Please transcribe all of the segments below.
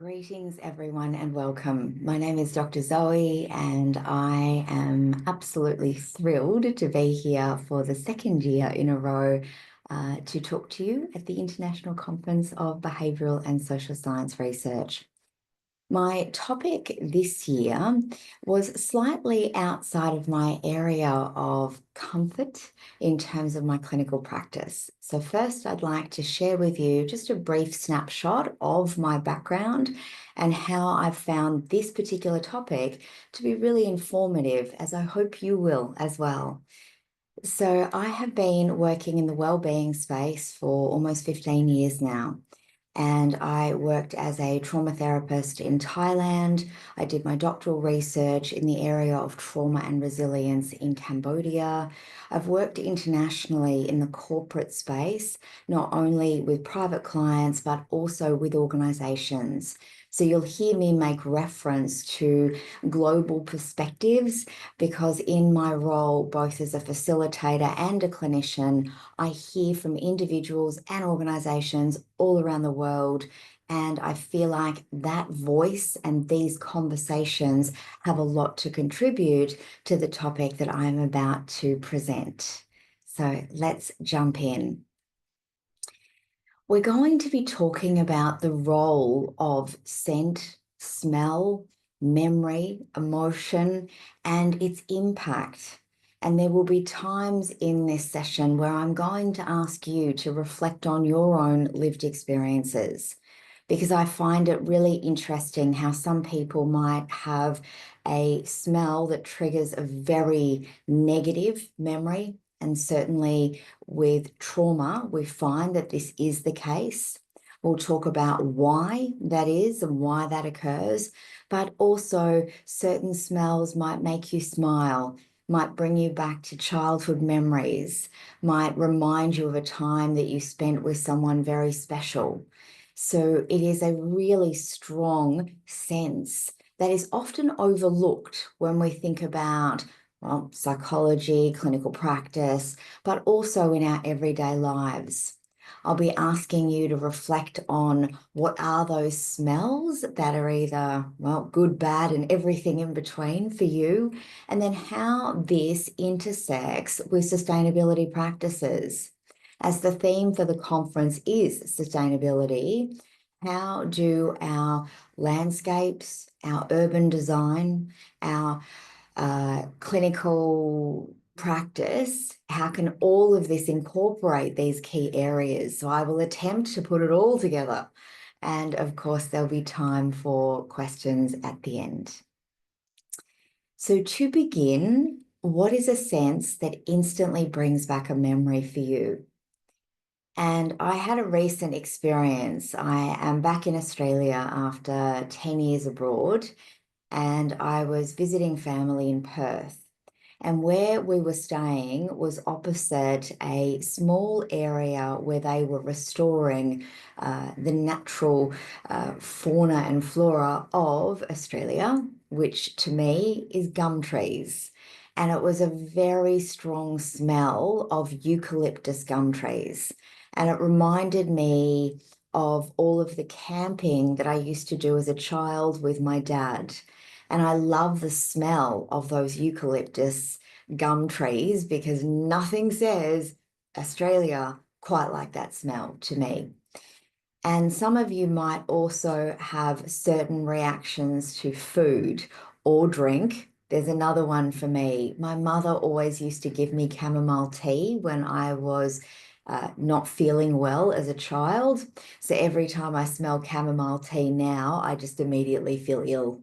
Greetings, everyone, and welcome. My name is Dr. Zoe, and I am absolutely thrilled to be here for the second year in a row to talk to you at the International Conference of Behavioural and Social Science Research. My topic this year was slightly outside of my area of comfort in terms of my clinical practice. So first, I'd like to share with you just a brief snapshot of my background and how I've found this particular topic to be really informative, as I hope you will as well. So I have been working in the wellbeing space for almost 15 years now. And I worked as a trauma therapist in Thailand. I did my doctoral research in the area of trauma and resilience in Cambodia. I've worked internationally in the corporate space, not only with private clients, but also with organizations. So you'll hear me make reference to global perspectives because in my role, both as a facilitator and a clinician, I hear from individuals and organizations all around the world. And I feel like that voice and these conversations have a lot to contribute to the topic that I'm about to present. So let's jump in. We're going to be talking about the role of scent, smell, memory, emotion, and its impact. And there will be times in this session where I'm going to ask you to reflect on your own lived experiences, because I find it really interesting how some people might have a smell that triggers a very negative memory. And certainly with trauma, we find that this is the case. We'll talk about why that is and why that occurs, but also certain smells might make you smile, might bring you back to childhood memories, might remind you of a time that you spent with someone very special. So it is a really strong sense that is often overlooked when we think about psychology, clinical practice, but also in our everyday lives. I'll be asking you to reflect on what are those smells that are either, good, bad, and everything in between for you, and then how this intersects with sustainability practices. As the theme for the conference is sustainability, how do our landscapes, our urban design, our clinical practice, how can all of this incorporate these key areas? So I will attempt to put it all together. And of course, there'll be time for questions at the end. So to begin, what is a sense that instantly brings back a memory for you? And I had a recent experience. I am back in Australia after 10 years abroad, and I was visiting family in Perth. And where we were staying was opposite a small area where they were restoring the natural fauna and flora of Australia, which to me is gum trees. And it was a very strong smell of eucalyptus gum trees. And it reminded me of all of the camping that I used to do as a child with my dad. And I love the smell of those eucalyptus gum trees because nothing says Australia quite like that smell to me. And some of you might also have certain reactions to food or drink. There's another one for me. My mother always used to give me chamomile tea when I was not feeling well as a child. So every time I smell chamomile tea now, I just immediately feel ill.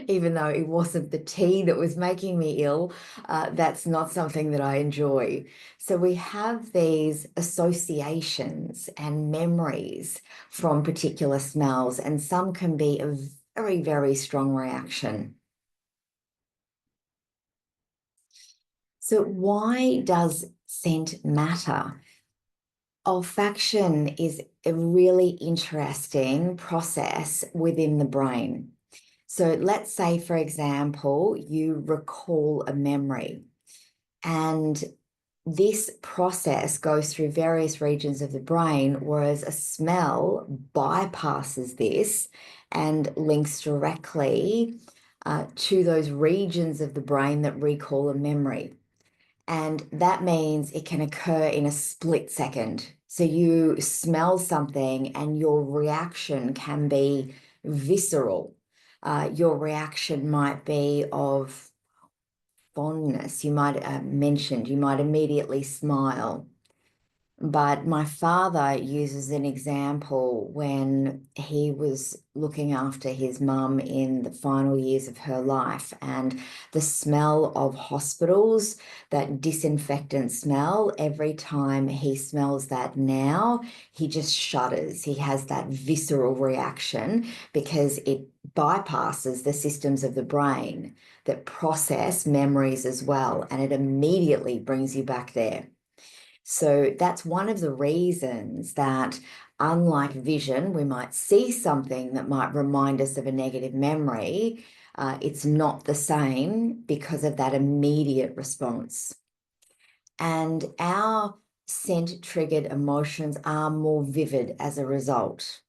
Even though it wasn't the tea that was making me ill, that's not something that I enjoy. So we have these associations and memories from particular smells, and some can be a very, very strong reaction. So why does scent matter? Olfaction is a really interesting process within the brain. So let's say, for example, you recall a memory and this process goes through various regions of the brain, whereas a smell bypasses this and links directly to those regions of the brain that recall a memory. And that means it can occur in a split second. So you smell something and your reaction can be visceral. Your reaction might be of fondness. You might mentioned, you might immediately smile. But my father uses an example when he was looking after his mum in the final years of her life, and the smell of hospitals, that disinfectant smell, every time he smells that now, he just shudders. He has that visceral reaction because it bypasses the systems of the brain that process memories as well, and it immediately brings you back there. So that's one of the reasons that, unlike vision, we might see something that might remind us of a negative memory. It's not the same because of that immediate response. And our scent-triggered emotions are more vivid as a result,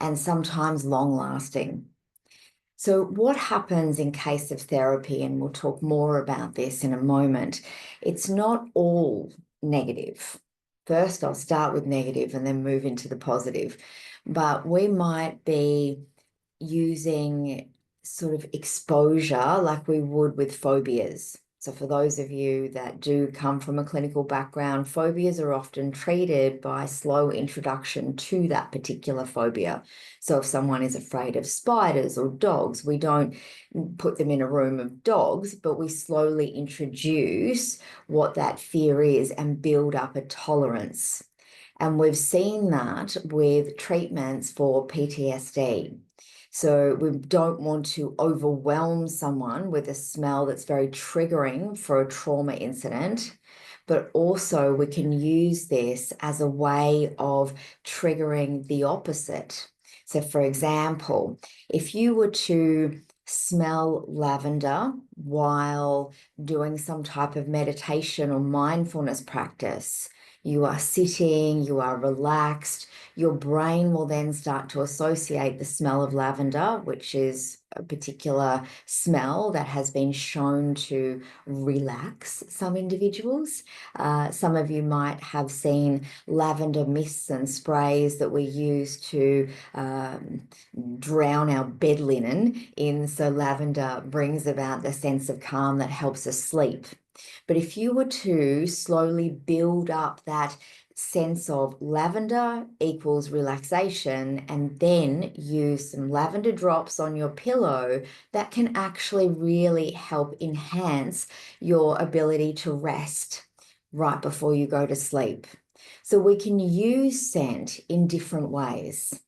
and sometimes long-lasting. So what happens in case of therapy, and we'll talk more about this in a moment, it's not all negative. First, I'll start with negative and then move into the positive. But we might be using sort of exposure like we would with phobias. So for those of you that do come from a clinical background, phobias are often treated by slow introduction to that particular phobia. So if someone is afraid of spiders or dogs, we don't put them in a room of dogs, but we slowly introduce what that fear is and build up a tolerance. And we've seen that with treatments for PTSD. So we don't want to overwhelm someone with a smell that's very triggering for a trauma incident, but also we can use this as a way of triggering the opposite. So for example, if you were to smell lavender while doing some type of meditation or mindfulness practice, you are sitting, you are relaxed, your brain will then start to associate the smell of lavender, which is a particular smell that has been shown to relax some individuals. Some of you might have seen lavender mists and sprays that we use to drown our bed linen in. So lavender brings about the sense of calm that helps us sleep. But if you were to slowly build up that sense of lavender equals relaxation, and then use some lavender drops on your pillow, that can actually really help enhance your ability to rest right before you go to sleep. So we can use scent in different ways.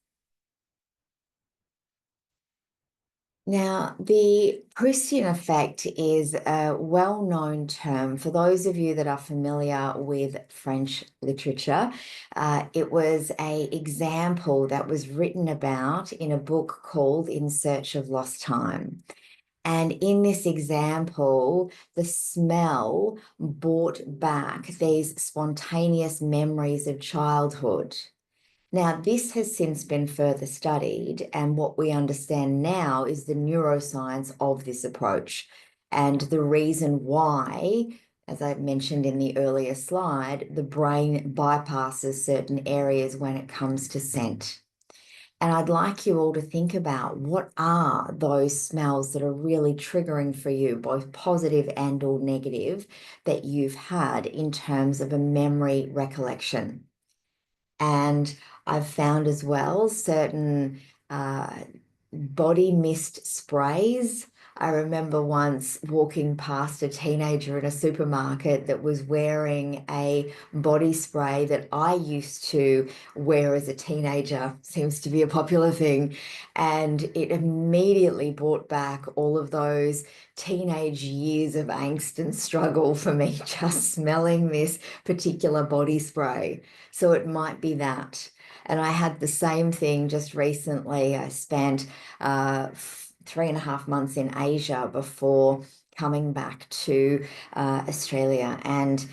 Now, the Prussian effect is a well-known term for those of you that are familiar with French literature. It was an example that was written about in a book called In Search of Lost Time. And in this example, the smell brought back these spontaneous memories of childhood. Now, this has since been further studied, and what we understand now is the neuroscience of this approach and the reason why, as I mentioned in the earlier slide, the brain bypasses certain areas when it comes to scent. And I'd like you all to think about what are those smells that are really triggering for you, both positive and or negative, that you've had in terms of a memory recollection. And I've found as well certain body mist sprays. I remember once walking past a teenager in a supermarket that was wearing a body spray that I used to wear as a teenager, seems to be a popular thing. And it immediately brought back all of those teenage years of angst and struggle for me, just smelling this particular body spray. So it might be that. And I had the same thing just recently. I spent 3.5 months in Asia before coming back to Australia. And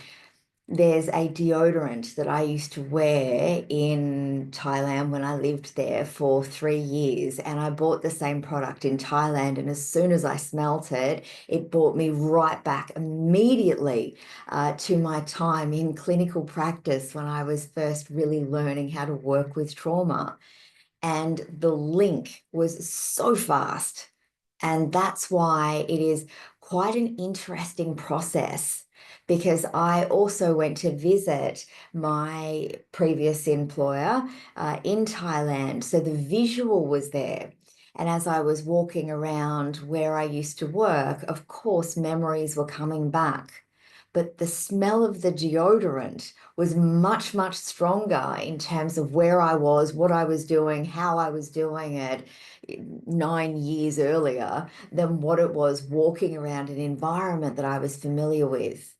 There's a deodorant that I used to wear in Thailand when I lived there for 3 years, and I bought the same product in Thailand. And as soon as I smelt it, it brought me right back immediately to my time in clinical practice when I was first really learning how to work with trauma. And the link was so fast. And that's why it is quite an interesting process, because I also went to visit my previous employer in Thailand. So the visual was there. And as I was walking around where I used to work, of course, memories were coming back. But the smell of the deodorant was much, much stronger in terms of where I was, what I was doing, how I was doing it 9 years earlier than what it was walking around an environment that I was familiar with.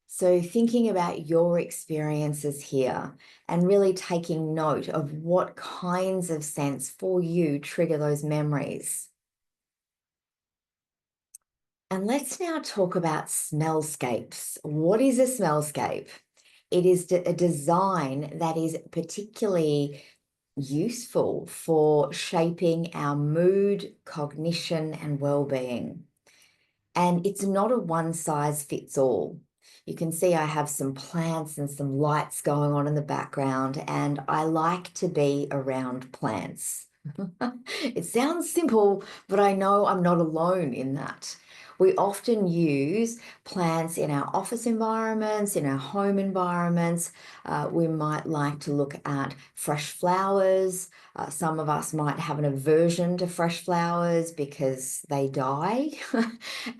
So, thinking about your experiences here and really taking note of what kinds of scents for you trigger those memories. And let's now talk about smellscapes. What is a smellscape? It is a design that is particularly useful for shaping our mood, cognition, and well-being. And it's not a one size fits all. You can see I have some plants and some lights going on in the background, and I like to be around plants. It sounds simple, but I know I'm not alone in that. We often use plants in our office environments, in our home environments. We might like to look at fresh flowers. Some of us might have an aversion to fresh flowers because they die,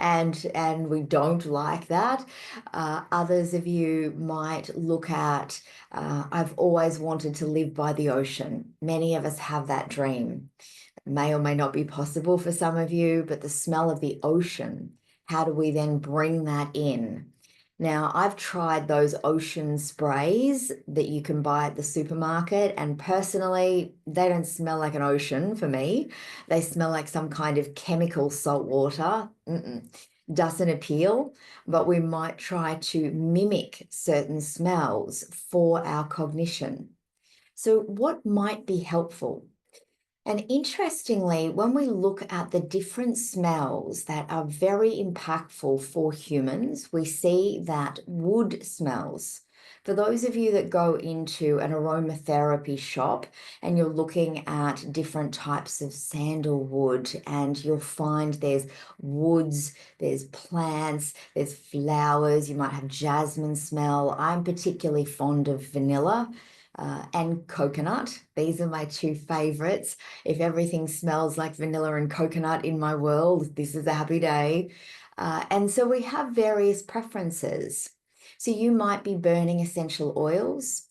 and we don't like that. Others of you might look at, I've always wanted to live by the ocean. Many of us have that dream. May or may not be possible for some of you, but the smell of the ocean, how do we then bring that in? Now, I've tried those ocean sprays that you can buy at the supermarket, and personally, they don't smell like an ocean for me. They smell like some kind of chemical salt water. Doesn't appeal, but we might try to mimic certain smells for our cognition. So, what might be helpful? And interestingly, when we look at the different smells that are very impactful for humans, we see that wood smells. For those of you that go into an aromatherapy shop and you're looking at different types of sandalwood, and you'll find there's woods, there's plants, there's flowers, you might have jasmine smell. I'm particularly fond of vanilla. And coconut. These are my two favorites. If everything smells like vanilla and coconut in my world, this is a happy day. And so we have various preferences. So you might be burning essential oils.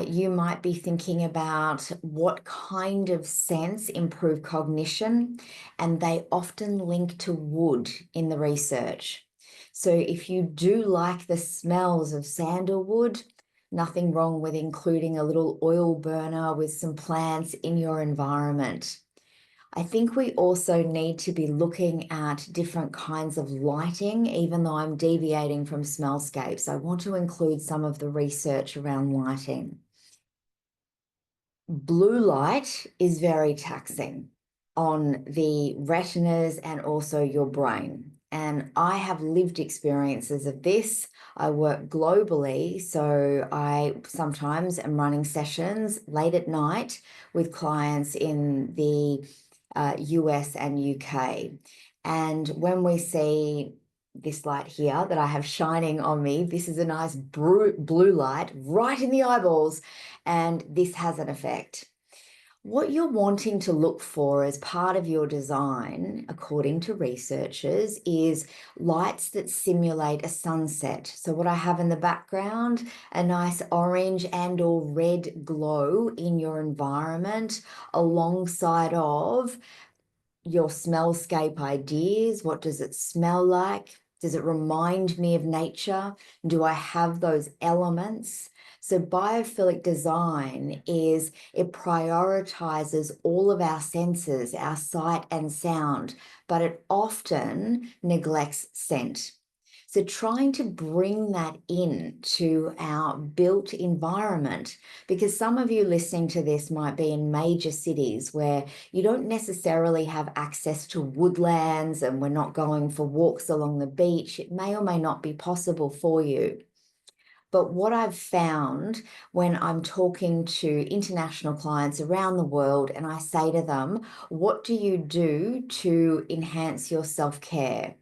You might be thinking about what kind of scents improve cognition, and they often link to wood in the research. So if you do like the smells of sandalwood, nothing wrong with including a little oil burner with some plants in your environment. I think we also need to be looking at different kinds of lighting, even though I'm deviating from smellscapes. I want to include some of the research around lighting. Blue light is very taxing on the retinas and also your brain. And I have lived experiences of this. I work globally, so I sometimes am running sessions late at night with clients in the US and UK. And when we see this light here that I have shining on me, this is a nice blue light right in the eyeballs, and this has an effect. What you're wanting to look for as part of your design, according to researchers, is lights that simulate a sunset. So what I have in the background, a nice orange and or red glow in your environment alongside of your smellscape ideas. What does it smell like? Does it remind me of nature? Do I have those elements? So biophilic design is it prioritizes all of our senses, our sight and sound, but it often neglects scent. So trying to bring that in to our built environment, because some of you listening to this might be in major cities where you don't necessarily have access to woodlands and we're not going for walks along the beach. It may or may not be possible for you. But what I've found when I'm talking to international clients around the world and I say to them, what do you do to enhance your self-care?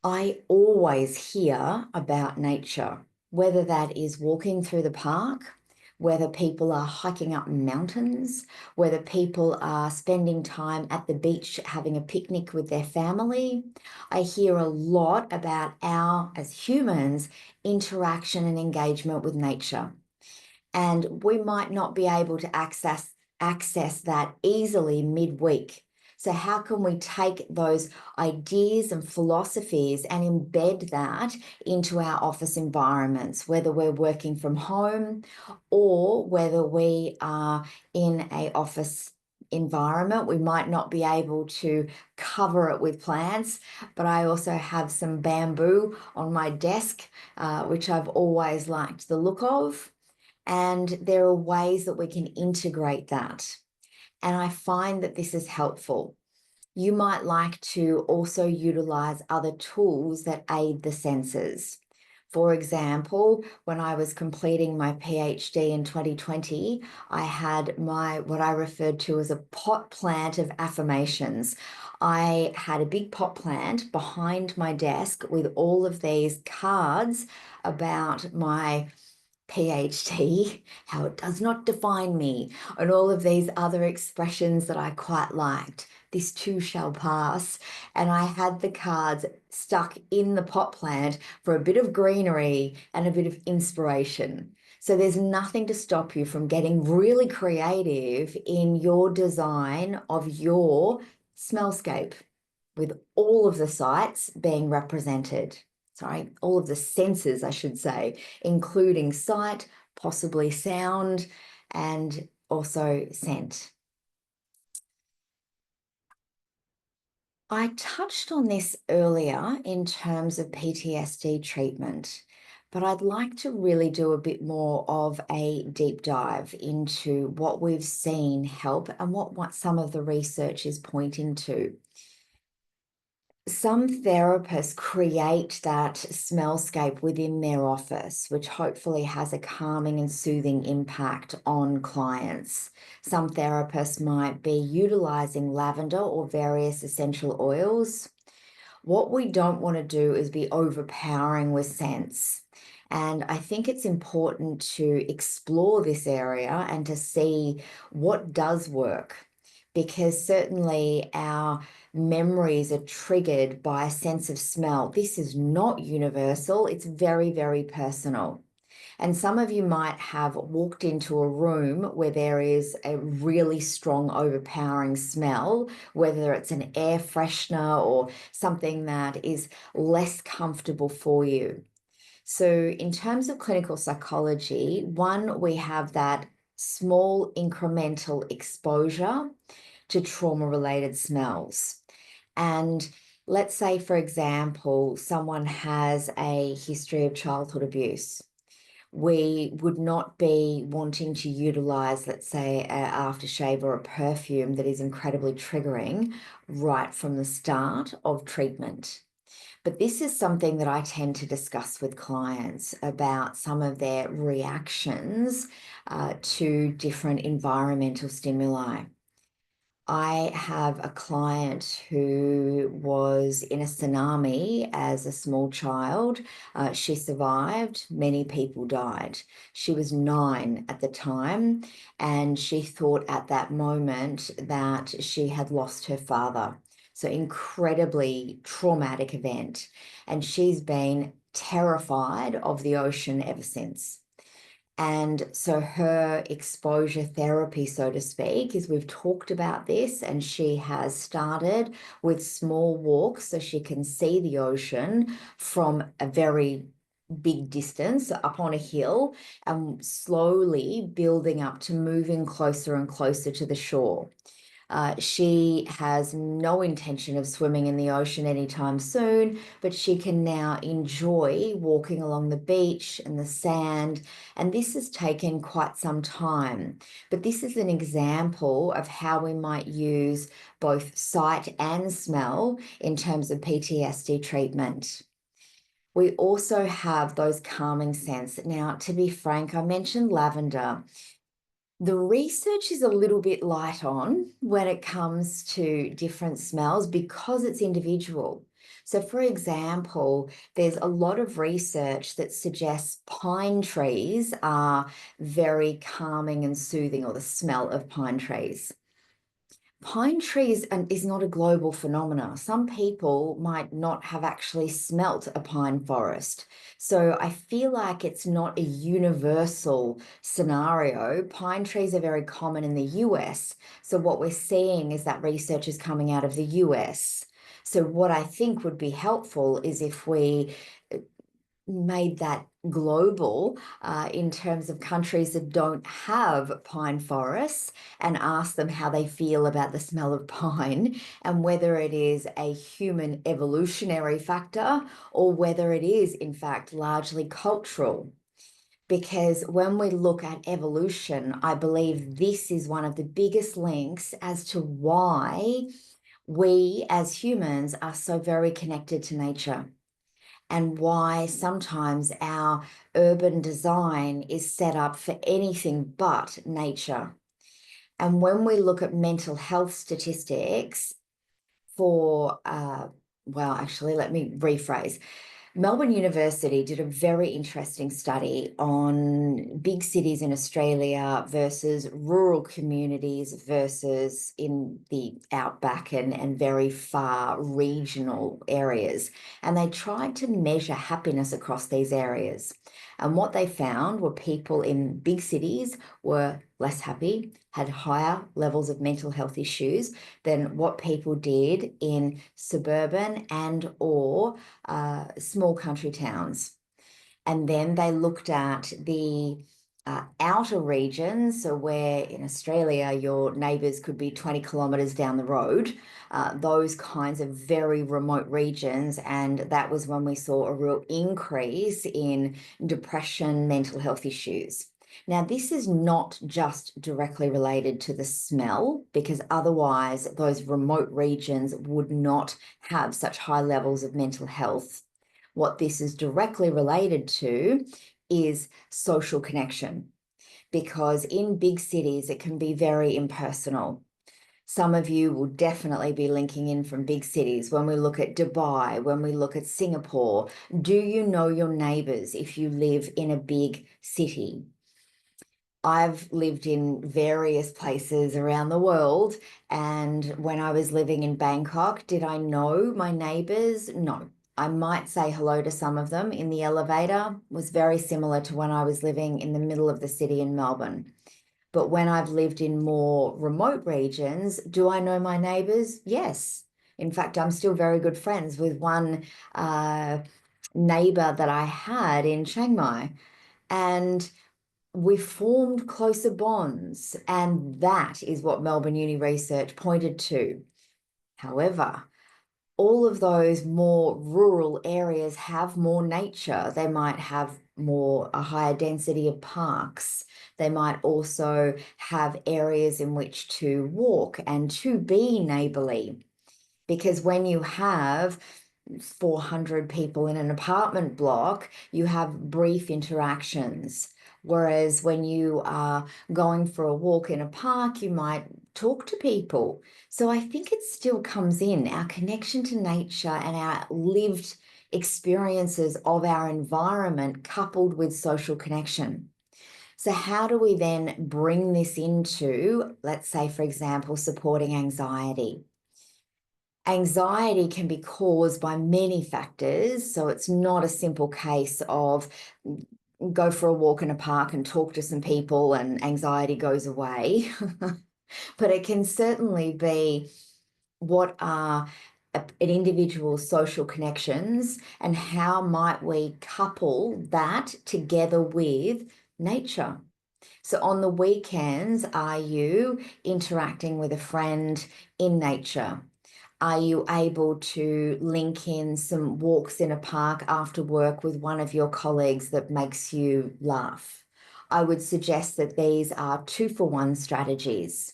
I always hear about nature, whether that is walking through the park, whether people are hiking up mountains, whether people are spending time at the beach having a picnic with their family. I hear a lot about our, as humans, interaction and engagement with nature. And we might not be able to access that easily midweek. So how can we take those ideas and philosophies and embed that into our office environments, whether we're working from home or whether we are in an office environment? We might not be able to cover it with plants, but I also have some bamboo on my desk, which I've always liked the look of. And there are ways that we can integrate that. And I find that this is helpful. You might like to also utilize other tools that aid the senses. For example, when I was completing my PhD in 2020, I had what I referred to as a pot plant of affirmations. I had a big pot plant behind my desk with all of these cards about my PhD, how it does not define me, and all of these other expressions that I quite liked. This too shall pass. And I had the cards stuck in the pot plant for a bit of greenery and a bit of inspiration. So there's nothing to stop you from getting really creative in your design of your smellscape, with all of the sites being represented. Sorry, all of the senses, I should say, including sight, possibly sound, and also scent. I touched on this earlier in terms of PTSD treatment, but I'd like to really do a bit more of a deep dive into what we've seen help and what some of the research is pointing to. Some therapists create that smellscape within their office, which hopefully has a calming and soothing impact on clients. Some therapists might be utilizing lavender or various essential oils. What we don't want to do is be overpowering with scents. And I think it's important to explore this area and to see what does work, because certainly our memories are triggered by a sense of smell. This is not universal. It's very, very personal. And some of you might have walked into a room where there is a really strong, overpowering smell, whether it's an air freshener or something that is less comfortable for you. So in terms of clinical psychology, one, we have that small incremental exposure to trauma-related smells. And let's say, for example, someone has a history of childhood abuse. We would not be wanting to utilize, let's say, an aftershave or a perfume that is incredibly triggering right from the start of treatment. But this is something that I tend to discuss with clients about some of their reactions to different environmental stimuli. I have a client who was in a tsunami as a small child. She survived. Many people died. She was 9 at the time, and she thought at that moment that she had lost her father. So incredibly traumatic event. And she's been terrified of the ocean ever since. And so her exposure therapy, so to speak, is we've talked about this, and she has started with small walks so she can see the ocean from a very big distance up on a hill, and slowly building up to moving closer and closer to the shore. She has no intention of swimming in the ocean anytime soon, but she can now enjoy walking along the beach and the sand. And this has taken quite some time. But this is an example of how we might use both sight and smell in terms of PTSD treatment. We also have those calming scents. Now, to be frank, I mentioned lavender. The research is a little bit light on when it comes to different smells because it's individual. So, for example, there's a lot of research that suggests pine trees are very calming and soothing, or the smell of pine trees. Pine trees is not a global phenomenon. Some people might not have actually smelt a pine forest. So I feel like it's not a universal scenario. Pine trees are very common in the US. So what we're seeing is that research is coming out of the US. So what I think would be helpful is if we made that global in terms of countries that don't have pine forests, and ask them how they feel about the smell of pine and whether it is a human evolutionary factor or whether it is, in fact, largely cultural. Because when we look at evolution, I believe this is one of the biggest links as to why we as humans are so very connected to nature, and why sometimes our urban design is set up for anything but nature. And when we look at mental health statistics for, well, actually, let me rephrase. Melbourne University did a very interesting study on big cities in Australia versus rural communities versus in the outback and very far regional areas. And they tried to measure happiness across these areas. And what they found were people in big cities were less happy, had higher levels of mental health issues than what people did in suburban and or small country towns. And then they looked at the outer regions, so where in Australia your neighbours could be 20 kilometres down the road, those kinds of very remote regions. And that was when we saw a real increase in depression, mental health issues. Now, this is not just directly related to the smell, because otherwise those remote regions would not have such high levels of mental health. What this is directly related to is social connection, because in big cities, it can be very impersonal. Some of you will definitely be linking in from big cities. When we look at Dubai, when we look at Singapore, do you know your neighbors if you live in a big city? I've lived in various places around the world, and when I was living in Bangkok, did I know my neighbors? No. I might say hello to some of them in the elevator. It was very similar to when I was living in the middle of the city in Melbourne. But when I've lived in more remote regions, do I know my neighbors? Yes. In fact, I'm still very good friends with one neighbor that I had in Chiang Mai. And we formed closer bonds, and that is what Melbourne Uni research pointed to. However, all of those more rural areas have more nature. They might have a higher density of parks. They might also have areas in which to walk and to be neighborly. Because when you have 400 people in an apartment block, you have brief interactions. Whereas when you are going for a walk in a park, you might talk to people. So I think it still comes in, our connection to nature and our lived experiences of our environment coupled with social connection. So how do we then bring this into, let's say, for example, supporting anxiety? Anxiety can be caused by many factors, so it's not a simple case of go for a walk in a park and talk to some people and anxiety goes away. But it can certainly be what are an individual's social connections and how might we couple that together with nature. So on the weekends, are you interacting with a friend in nature? Are you able to link in some walks in a park after work with one of your colleagues that makes you laugh? I would suggest that these are 2-for-1 strategies.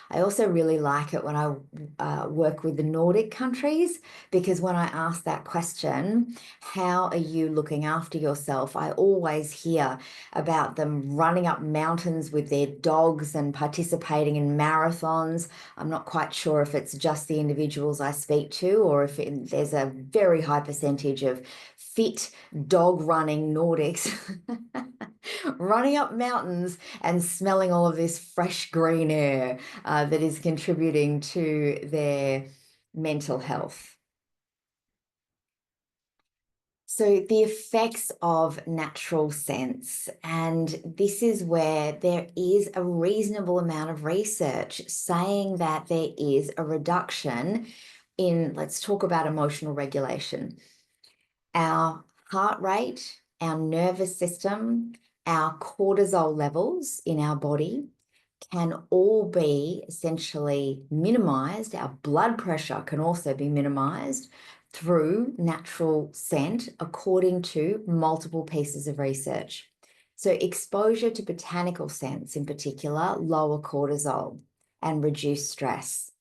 I also really like it when I work with the Nordic countries, because when I ask that question, how are you looking after yourself? I always hear about them running up mountains with their dogs and participating in marathons. I'm not quite sure if it's just the individuals I speak to or if there's a very high percentage of fit dog running Nordics running up mountains and smelling all of this fresh green air that is contributing to their mental health. So the effects of natural scents, and this is where there is a reasonable amount of research saying that there is a reduction in, let's talk about emotional regulation. Our heart rate, our nervous system, our cortisol levels in our body can all be essentially minimized. Our blood pressure can also be minimized through natural scent, according to multiple pieces of research. So exposure to botanical scents in particular lower cortisol and reduce stress.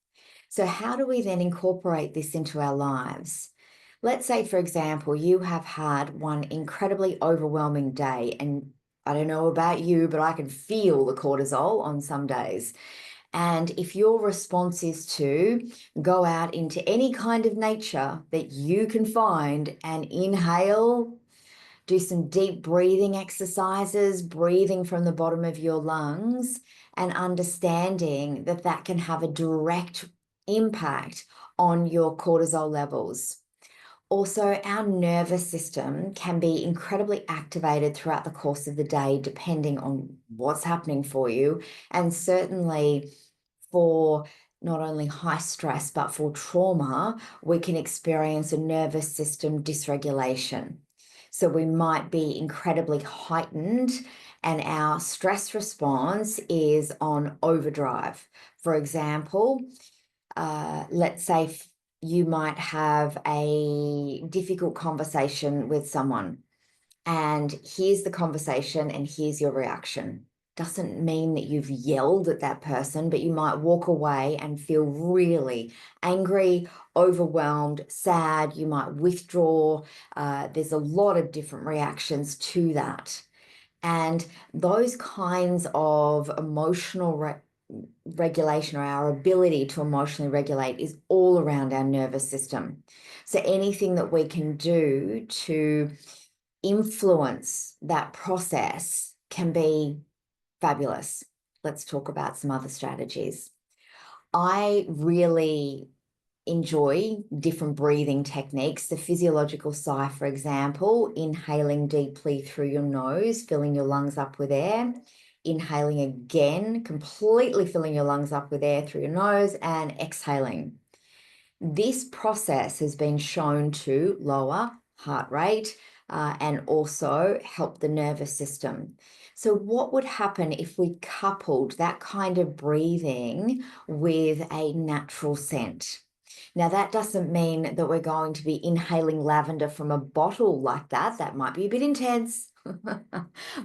So how do we then incorporate this into our lives? Let's say, for example, you have had one incredibly overwhelming day, and I don't know about you, but I can feel the cortisol on some days. And if your response is to go out into any kind of nature that you can find and inhale, do some deep breathing exercises, breathing from the bottom of your lungs, and understanding that that can have a direct impact on your cortisol levels. Also, our nervous system can be incredibly activated throughout the course of the day, depending on what's happening for you. And certainly for not only high stress, but for trauma, we can experience a nervous system dysregulation. So we might be incredibly heightened and our stress response is on overdrive. For example, let's say you might have a difficult conversation with someone, and here's the conversation and here's your reaction. Doesn't mean that you've yelled at that person, but you might walk away and feel really angry, overwhelmed, sad. You might withdraw. There's a lot of different reactions to that. And those kinds of emotional regulation, or our ability to emotionally regulate, is all around our nervous system. So anything that we can do to influence that process can be fabulous. Let's talk about some other strategies. I really enjoy different breathing techniques. The physiological sigh, for example, inhaling deeply through your nose, filling your lungs up with air, inhaling again, completely filling your lungs up with air through your nose, and exhaling. This process has been shown to lower heart rate and also help the nervous system. So what would happen if we coupled that kind of breathing with a natural scent? Now, that doesn't mean that we're going to be inhaling lavender from a bottle like that. That might be a bit intense.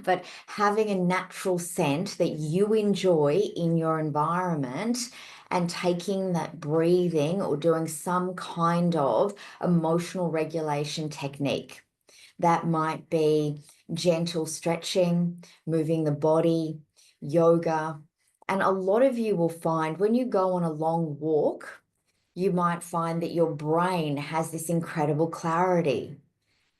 But having a natural scent that you enjoy in your environment and taking that breathing or doing some kind of emotional regulation technique. That might be gentle stretching, moving the body, yoga. And a lot of you will find when you go on a long walk, you might find that your brain has this incredible clarity.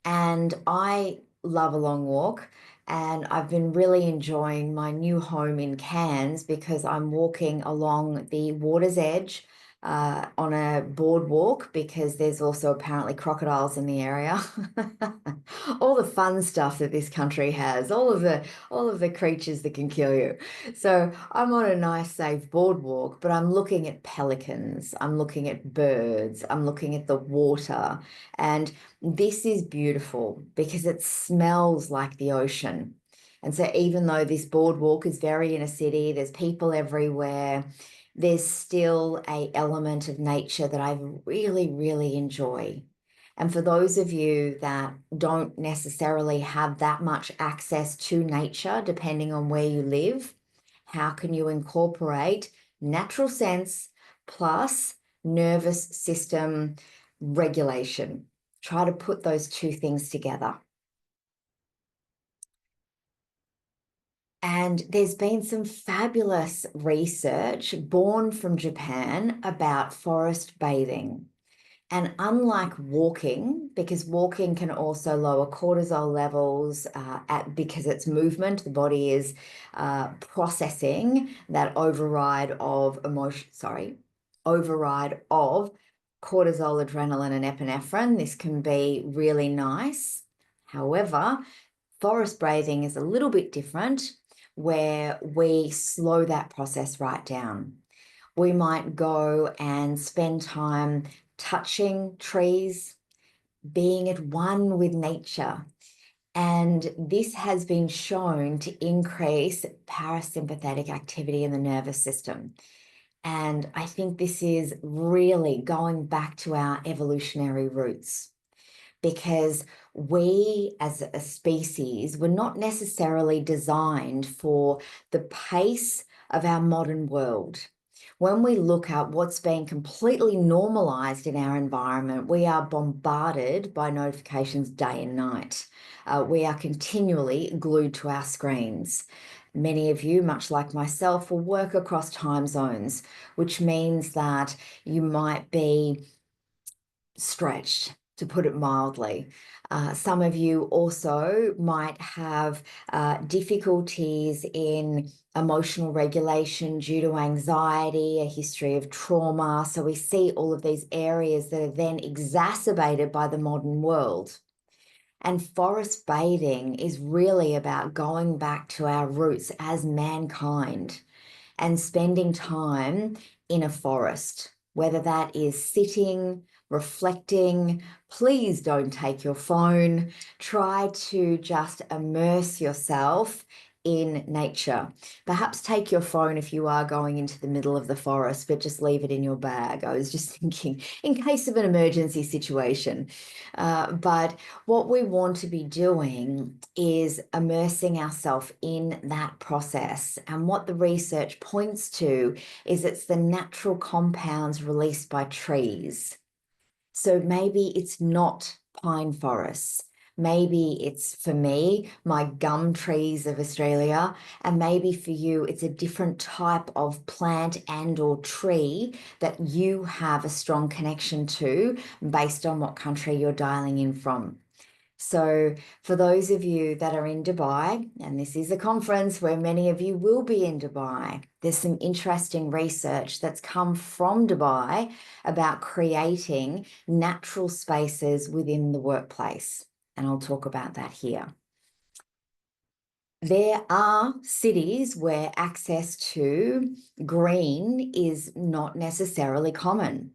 And I love a long walk, and I've been really enjoying my new home in Cairns because I'm walking along the water's edge on a boardwalk, because there's also apparently crocodiles in the area. All the fun stuff that this country has, all of the creatures that can kill you. So I'm on a nice safe boardwalk, but I'm looking at pelicans, I'm looking at birds, I'm looking at the water, and this is beautiful because it smells like the ocean. And so even though this boardwalk is very inner city, there's people everywhere, there's still an element of nature that I really, really enjoy. And for those of you that don't necessarily have that much access to nature, depending on where you live, how can you incorporate natural sense plus nervous system regulation? Try to put those two things together. And there's been some fabulous research born from Japan about forest bathing. And unlike walking, because walking can also lower cortisol levels because it's movement, the body is processing that override of cortisol, adrenaline, and epinephrine. This can be really nice. However, forest bathing is a little bit different, where we slow that process right down. We might go and spend time touching trees, being at one with nature. And this has been shown to increase parasympathetic activity in the nervous system. And I think this is really going back to our evolutionary roots, because we as a species were not necessarily designed for the pace of our modern world. When we look at what's being completely normalized in our environment, we are bombarded by notifications day and night. We are continually glued to our screens. Many of you, much like myself, will work across time zones, which means that you might be stretched, to put it mildly. Some of you also might have difficulties in emotional regulation due to anxiety, a history of trauma. So we see all of these areas that are then exacerbated by the modern world. And forest bathing is really about going back to our roots as mankind and spending time in a forest, whether that is sitting, reflecting. Please don't take your phone. Try to just immerse yourself in nature. Perhaps take your phone if you are going into the middle of the forest, but just leave it in your bag. I was just thinking in case of an emergency situation. But what we want to be doing is immersing ourselves in that process. And what the research points to is it's the natural compounds released by trees. So maybe it's not pine forests. Maybe it's, for me, my gum trees of Australia, and maybe for you, it's a different type of plant and or tree that you have a strong connection to based on what country you're dialing in from. So for those of you that are in Dubai, and this is a conference where many of you will be in Dubai, there's some interesting research that's come from Dubai about creating natural spaces within the workplace. And I'll talk about that here. There are cities where access to green is not necessarily common.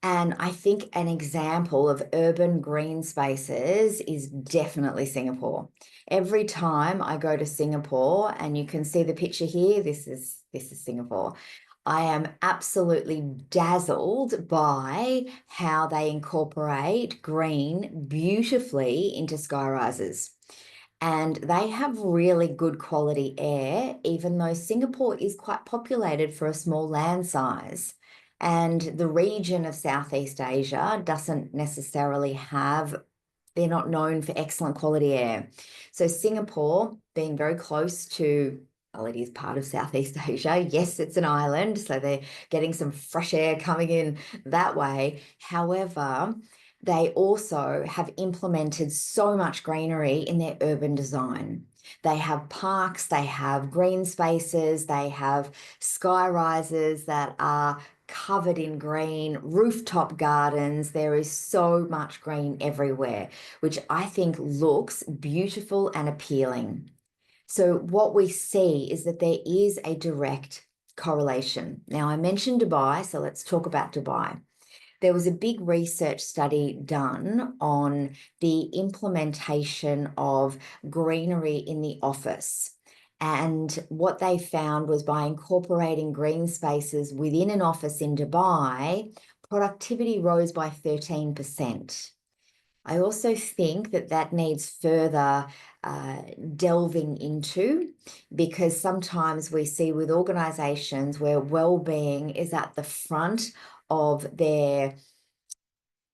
And I think an example of urban green spaces is definitely Singapore. Every time I go to Singapore, and you can see the picture here, this is Singapore. I am absolutely dazzled by how they incorporate green beautifully into skyrises. And they have really good quality air, even though Singapore is quite populated for a small land size. And the region of Southeast Asia doesn't necessarily have, they're not known for excellent quality air. So Singapore, being very close to, well, it is part of Southeast Asia. Yes, it's an island, so they're getting some fresh air coming in that way. However, they also have implemented so much greenery in their urban design. They have parks, they have green spaces, they have sky rises that are covered in green, rooftop gardens. There is so much green everywhere, which I think looks beautiful and appealing. So what we see is that there is a direct correlation. Now, I mentioned Dubai, so let's talk about Dubai. there was a big research study done on the implementation of greenery in the office. And what they found was by incorporating green spaces within an office in Dubai, productivity rose by 13%. I also think that that needs further delving into, because sometimes we see with organizations where well-being is at the front of their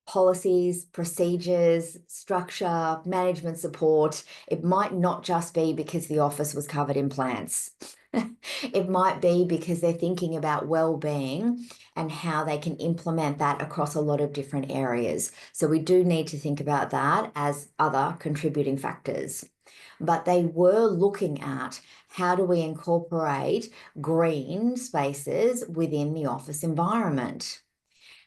policies, procedures, structure, management support. It might not just be because the office was covered in plants. It might be because they're thinking about well-being and how they can implement that across a lot of different areas. So we do need to think about that as other contributing factors. But they were looking at how do we incorporate green spaces within the office environment.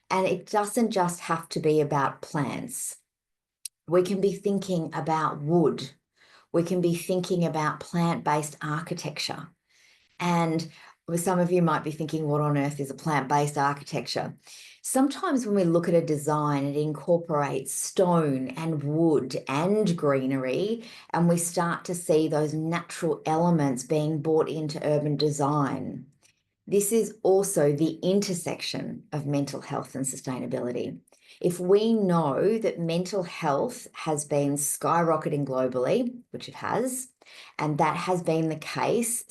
And it doesn't just have to be about plants. We can be thinking about wood. We can be thinking about plant-based architecture. And some of you might be thinking, what on earth is a plant-based architecture? Sometimes when we look at a design, it incorporates stone and wood and greenery, and we start to see those natural elements being brought into urban design. This is also the intersection of mental health and sustainability. If we know that mental health has been skyrocketing globally, which it has, and that has been the case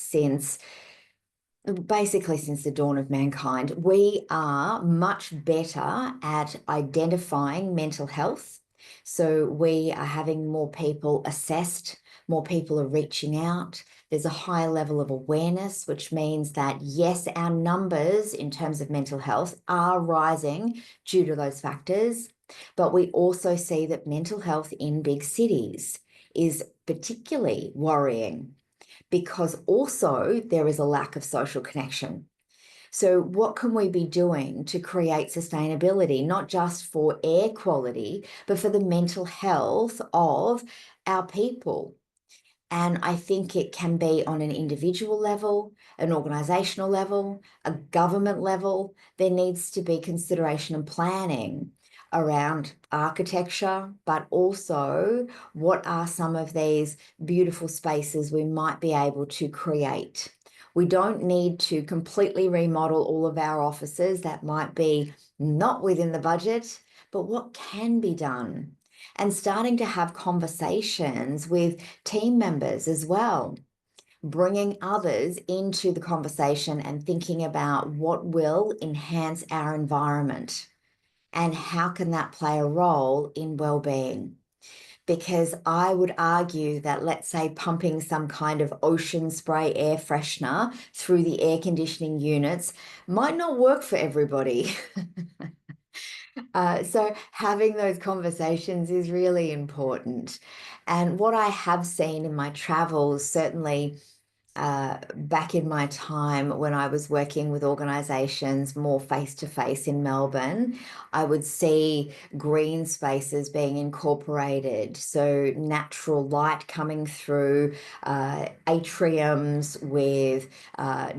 basically since the dawn of mankind, we are much better at identifying mental health. So we are having more people assessed, more people are reaching out. There's a higher level of awareness, which means that, yes, our numbers in terms of mental health are rising due to those factors. But we also see that mental health in big cities is particularly worrying, because also there is a lack of social connection. So what can we be doing to create sustainability, not just for air quality, but for the mental health of our people? And I think it can be on an individual level, an organizational level, a government level. There needs to be consideration and planning around architecture, but also what are some of these beautiful spaces we might be able to create. We don't need to completely remodel all of our offices. That might be not within the budget, but what can be done? And starting to have conversations with team members as well, bringing others into the conversation and thinking about what will enhance our environment and how can that play a role in well-being. Because I would argue that, let's say, pumping some kind of ocean spray air freshener through the air conditioning units might not work for everybody. So having those conversations is really important. And what I have seen in my travels, certainly back in my time when I was working with organisations more face-to-face in Melbourne, I would see green spaces being incorporated. So natural light coming through atriums with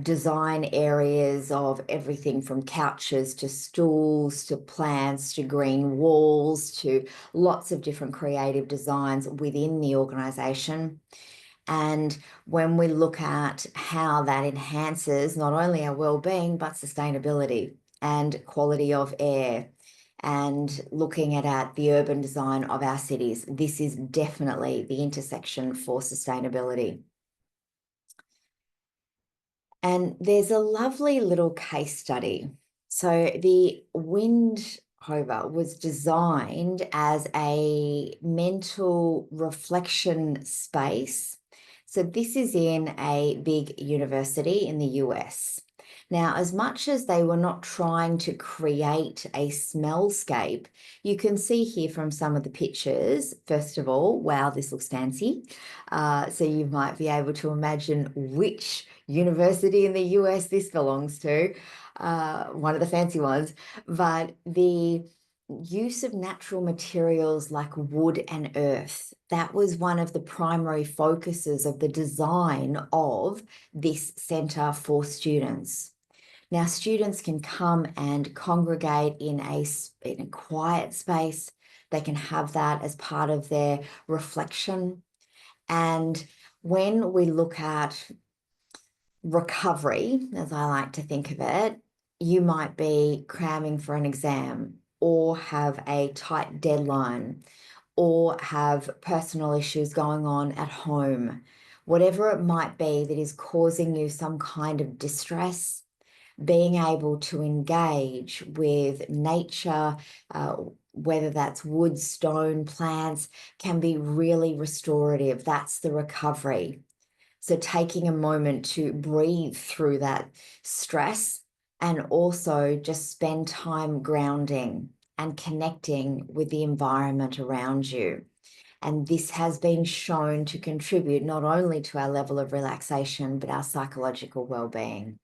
design areas of everything from couches to stools to plants to green walls to lots of different creative designs within the organisation. And when we look at how that enhances not only our well-being, but sustainability and quality of air, and looking at the urban design of our cities, this is definitely the intersection for sustainability. And there's a lovely little case study. So the Windhover was designed as a mental reflection space. So this is in a big university in the US. Now, as much as they were not trying to create a smellscape, you can see here from some of the pictures, first of all, wow, this looks fancy. So you might be able to imagine which university in the US this belongs to, one of the fancy ones, but the use of natural materials like wood and earth, that was one of the primary focuses of the design of this centre for students. Now, students can come and congregate in a quiet space. They can have that as part of their reflection. And when we look at recovery, as I like to think of it, you might be cramming for an exam or have a tight deadline or have personal issues going on at home, whatever it might be that is causing you some kind of distress. Being able to engage with nature, whether that's wood, stone, plants, can be really restorative. That's the recovery. So taking a moment to breathe through that stress and also just spend time grounding and connecting with the environment around you. And this has been shown to contribute not only to our level of relaxation, but our psychological well-being.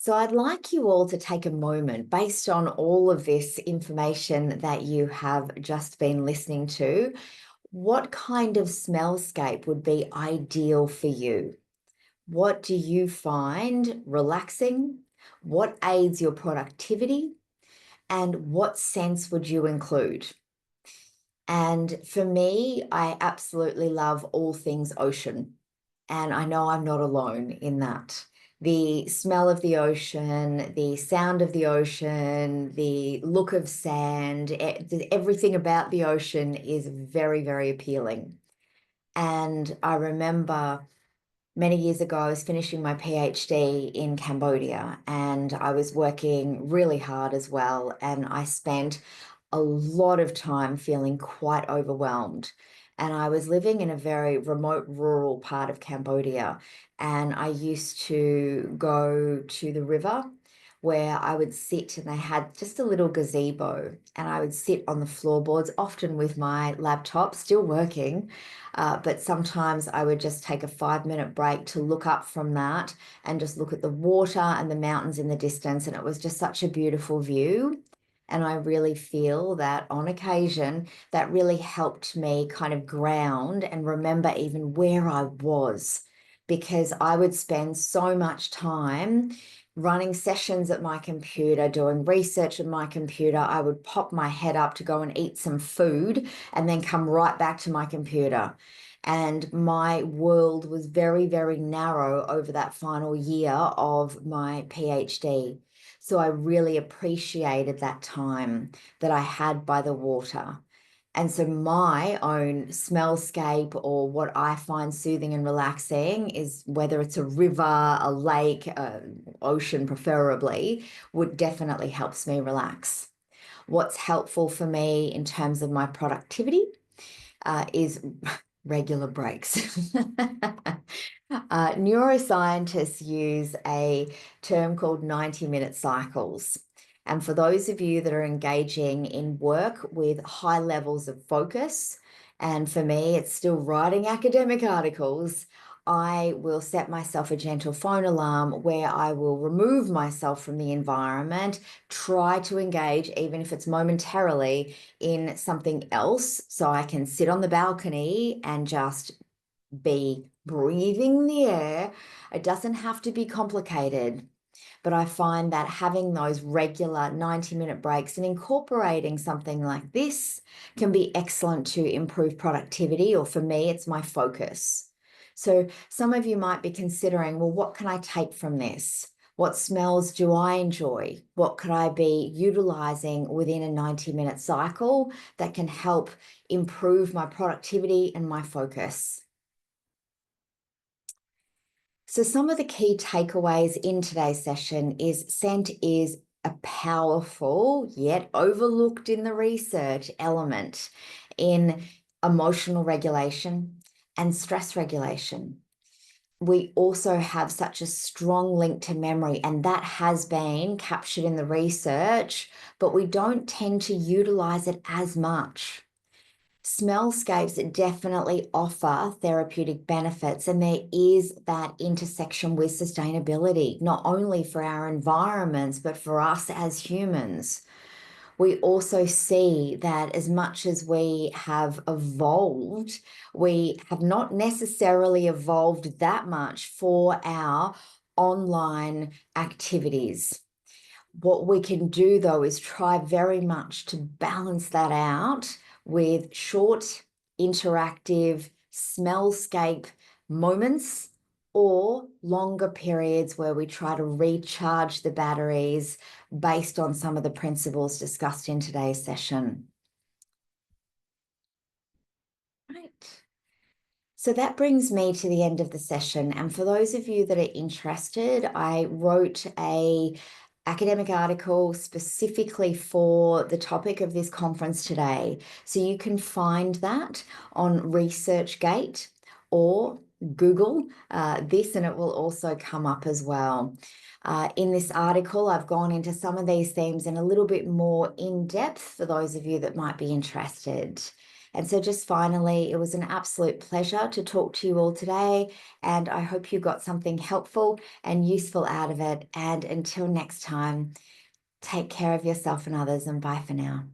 So I'd like you all to take a moment based on all of this information that you have just been listening to. What kind of smellscape would be ideal for you? What do you find relaxing? What aids your productivity? And what scents would you include? And for me, I absolutely love all things ocean. And I know I'm not alone in that. The smell of the ocean, the sound of the ocean, the look of sand, everything about the ocean is very, very appealing. And I remember many years ago, I was finishing my PhD in Cambodia and I was working really hard as well. And I spent a lot of time feeling quite overwhelmed. And I was living in a very remote rural part of Cambodia. And I used to go to the river where I would sit, and they had just a little gazebo. And I would sit on the floorboards, often with my laptop still working. But sometimes I would just take a 5-minute break to look up from that and just look at the water and the mountains in the distance. And it was just such a beautiful view. And I really feel that on occasion, that really helped me kind of ground and remember even where I was, because I would spend so much time running sessions at my computer, doing research at my computer. I would pop my head up to go and eat some food and then come right back to my computer. And my world was very, very narrow over that final year of my PhD. So I really appreciated that time that I had by the water. And so my own smellscape, or what I find soothing and relaxing, is whether it's a river, a lake, ocean preferably, would definitely helps me relax. What's helpful for me in terms of my productivity is regular breaks. Neuroscientists use a term called 90-minute cycles. And for those of you that are engaging in work with high levels of focus, and for me, it's still writing academic articles, I will set myself a gentle phone alarm where I will remove myself from the environment, try to engage, even if it's momentarily, in something else, so I can sit on the balcony and just be breathing the air. It doesn't have to be complicated, but I find that having those regular 90-minute breaks and incorporating something like this can be excellent to improve productivity, or for me, it's my focus. So some of you might be considering, well, what can I take from this? What smells do I enjoy? What could I be utilizing within a 90-minute cycle that can help improve my productivity and my focus? So some of the key takeaways in today's session is scent is a powerful yet overlooked in the research element in emotional regulation and stress regulation. We also have such a strong link to memory, and that has been captured in the research, but we don't tend to utilize it as much. Smellscapes definitely offer therapeutic benefits, and there is that intersection with sustainability, not only for our environments, but for us as humans. We also see that as much as we have evolved, we have not necessarily evolved that much for our online activities. What we can do, though, is try very much to balance that out with short, interactive, smellscape moments or longer periods where we try to recharge the batteries based on some of the principles discussed in today's session. Right. So that brings me to the end of the session. And for those of you that are interested, I wrote a academic article specifically for the topic of this conference today. So you can find that on ResearchGate or Google this, and it will also come up as well. In this article, I've gone into some of these themes in a little bit more in depth for those of you that might be interested. And so just finally, it was an absolute pleasure to talk to you all today, and I hope you got something helpful and useful out of it. And until next time, take care of yourself and others, and bye for now.